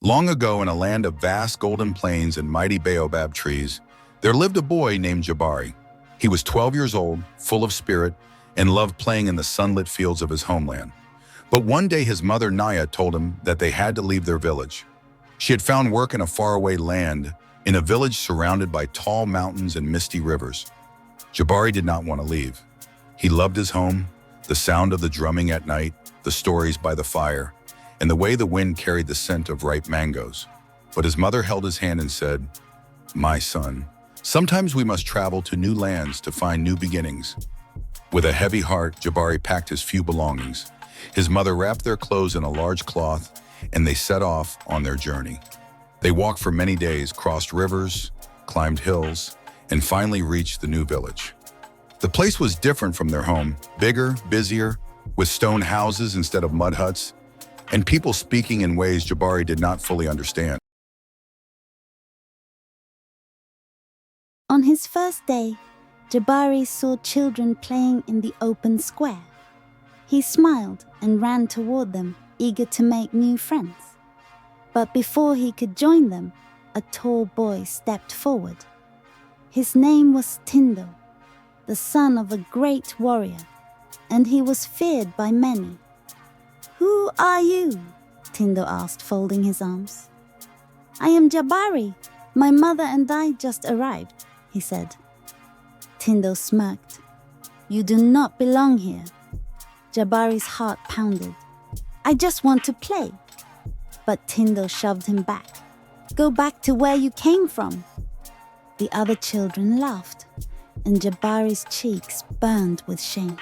Long ago, in a land of vast golden plains and mighty baobab trees, there lived a boy named Jabari. He was 12 years old, full of spirit, and loved playing in the sunlit fields of his homeland. But one day his mother Naya told him that they had to leave their village. She had found work in a faraway land, in a village surrounded by tall mountains and misty rivers. Jabari did not want to leave. He loved his home, the sound of the drumming at night, the stories by the fire, and the way the wind carried the scent of ripe mangoes. But his mother held his hand and said, "My son, sometimes we must travel to new lands to find new beginnings." With a heavy heart, Jabari packed his few belongings. His mother wrapped their clothes in a large cloth, and they set off on their journey. They walked for many days, crossed rivers, climbed hills, and finally reached the new village. The place was different from their home, bigger, busier, with stone houses instead of mud huts, and people speaking in ways Jabari did not fully understand. On his first day, Jabari saw children playing in the open square. He smiled and ran toward them, eager to make new friends. But before he could join them, a tall boy stepped forward. His name was Tindo, the son of a great warrior, and he was feared by many. "Who are you?" Tindo asked, folding his arms. "I am Jabari. My mother and I just arrived," he said. Tindo smirked. "You do not belong here." Jabari's heart pounded. "I just want to play." But Tindo shoved him back. "Go back to where you came from." The other children laughed, and Jabari's cheeks burned with shame.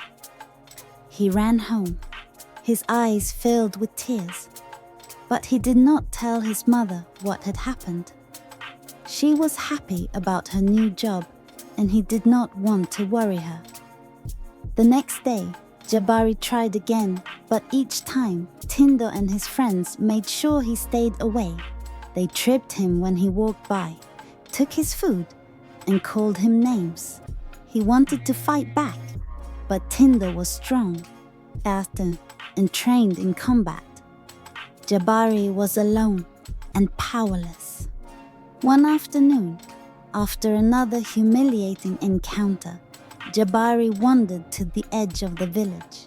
He ran home, his eyes filled with tears. But he did not tell his mother what had happened. She was happy about her new job, and he did not want to worry her. The next day, Jabari tried again, but each time, Tindo and his friends made sure he stayed away. They tripped him when he walked by, took his food, and called him names. He wanted to fight back, but Tindo was strong, active, and trained in combat. Jabari was alone and powerless. One afternoon, after another humiliating encounter, Jabari wandered to the edge of the village.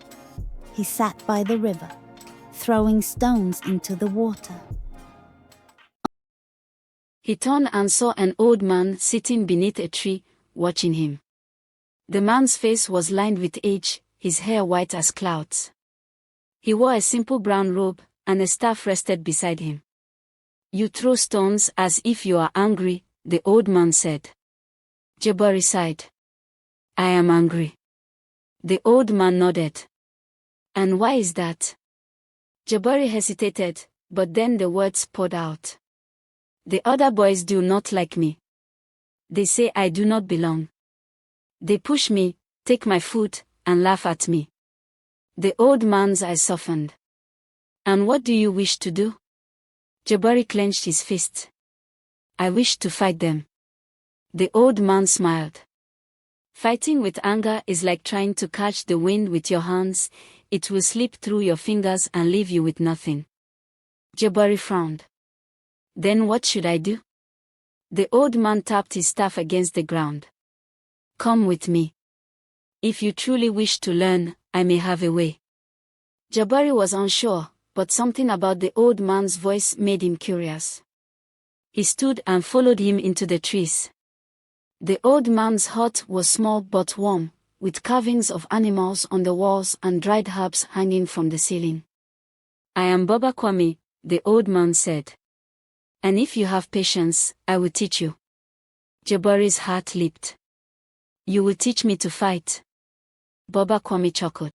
He sat by the river, throwing stones into the water. He turned and saw an old man sitting beneath a tree, watching him. The man's face was lined with age, his hair white as clouds. He wore a simple brown robe, and a staff rested beside him. "You throw stones as if you are angry," the old man said. Jabari sighed. "I am angry." The old man nodded. "And why is that?" Jabari hesitated, but then the words poured out. "The other boys do not like me. They say I do not belong. They push me, take my food, and laugh at me." The old man's eyes softened. "And what do you wish to do?" Jabari clenched his fist. "I wish to fight them." The old man smiled. "Fighting with anger is like trying to catch the wind with your hands. It will slip through your fingers and leave you with nothing." Jabari frowned. "Then what should I do?" The old man tapped his staff against the ground. "Come with me. If you truly wish to learn, I may have a way." Jabari was unsure, but something about the old man's voice made him curious. He stood and followed him into the trees. The old man's hut was small but warm, with carvings of animals on the walls and dried herbs hanging from the ceiling. "I am Baba Kwame," the old man said. "And if you have patience, I will teach you." Jabari's heart leaped. "You will teach me to fight?" Baba Kwame chuckled.